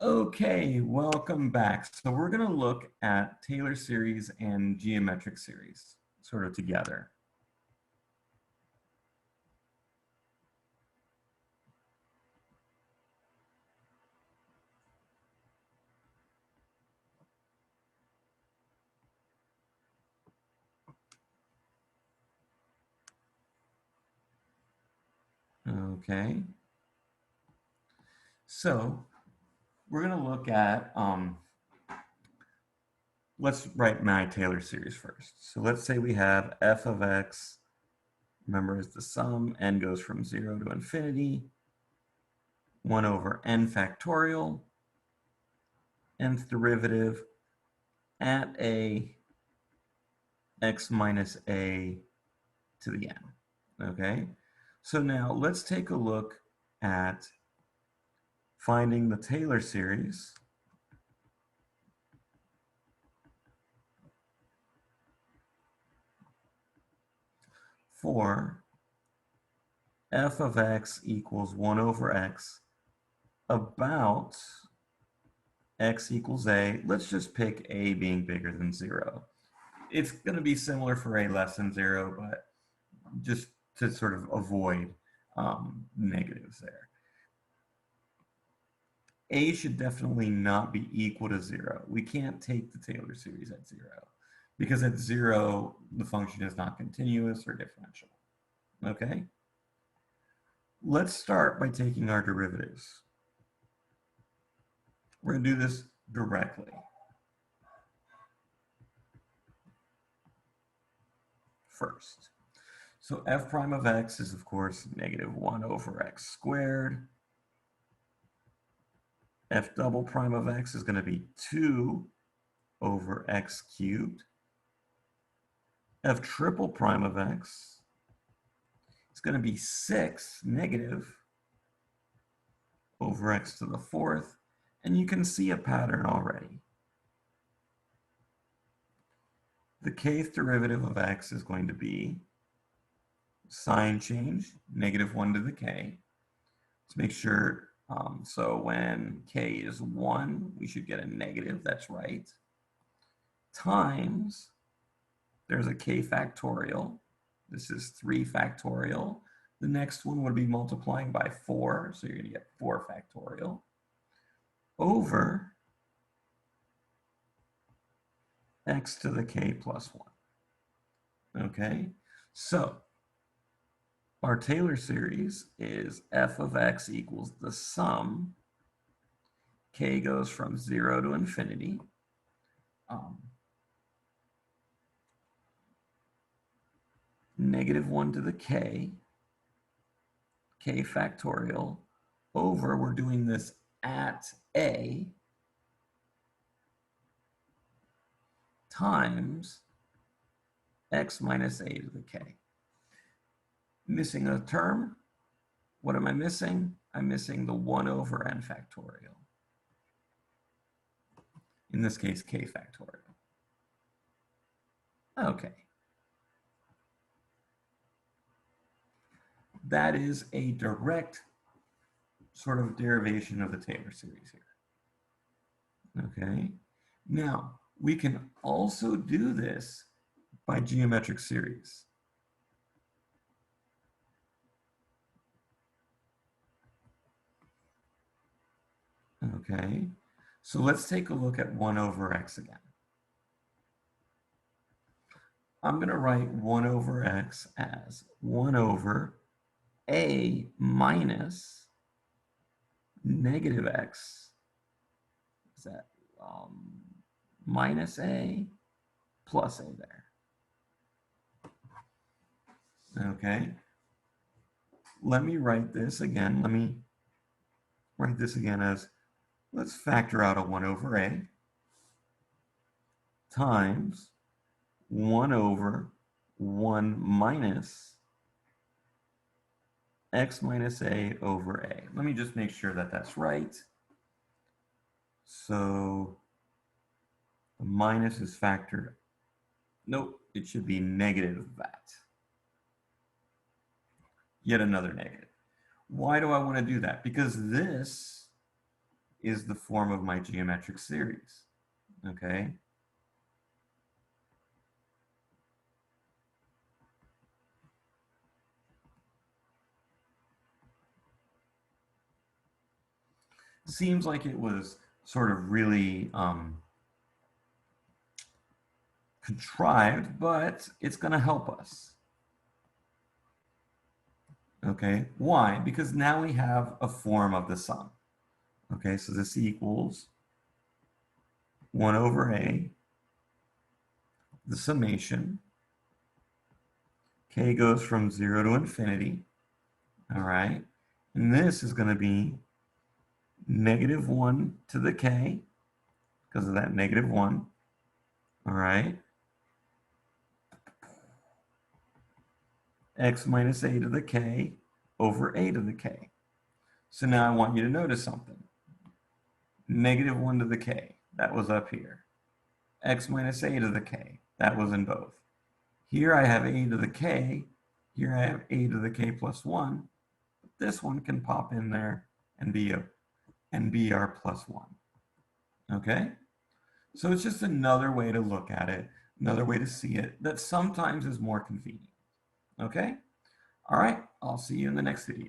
Okay, welcome back. So we're going to look at Taylor series and geometric series sort of together. Okay, so we're going to look at, let's write my Taylor series first. So let's say we have f of x, remember is the sum, n goes from 0 to infinity, 1 over n factorial, nth derivative at a x minus a to the n, okay? So now let's take a look at finding the Taylor series for f of x equals 1 over x about x equals a. Let's just pick a being bigger than 0. It's going to be similar for a less than 0, but just to sort of avoid negatives there. A should definitely not be equal to 0. We can't take the Taylor series at 0 because at 0, the function is not continuous or differential. Okay? Let's start by taking our derivatives. We're going to do this directly. First. So f prime of x is, of course, negative 1 over x squared. F double prime of x is going to be 2 over x cubed. F triple prime of x is going to be 6 negative over x to the fourth. And you can see a pattern already. The kth derivative of x is going to be sign change, negative 1 to the k. Let's make sure, so when k is 1, we should get a negative, that's right. Times, there's a k factorial. This is 3 factorial. The next one would be multiplying by 4, so you're going to get 4 factorial, over x to the k plus 1. Okay, so our Taylor series is f of x equals the sum. K goes from 0 to infinity. Negative 1 to the k factorial, over, we're doing this at a, times x minus a to the k. Missing a term. What am I missing? I'm missing the 1 over n factorial. In this case, k factorial. Okay. That is a direct sort of derivation of the Taylor series here. Okay. Now, we can also do this by geometric series. Okay, so let's take a look at 1 over x again. I'm going to write 1 over x as 1 over a minus negative x. Is that minus a plus a there? Okay, let me write this again. Let me write this again as, let's factor out a 1 over a times 1 over 1 minus x minus a over a. Let me just make sure that that's right. So the minus is factored. Nope, it should be negative that. Yet another negative. Why do I want to do that? Because this is the form of my geometric series, okay? Seems like it was sort of really contrived, but it's going to help us. Okay, why? Because now we have a form of the sum. Okay, so this equals 1 over a, the summation. K goes from 0 to infinity. All right, and this is going to be negative 1 to the k because of that negative 1. All right, x minus a to the k over a to the k. So now I want you to notice something. Negative 1 to the k, that was up here. X minus a to the k, that was in both. Here I have a to the k, here I have a to the k plus 1. This one can pop in there and be our plus 1. Okay? So it's just another way to look at it, another way to see it that sometimes is more convenient. Okay? All right, I'll see you in the next video.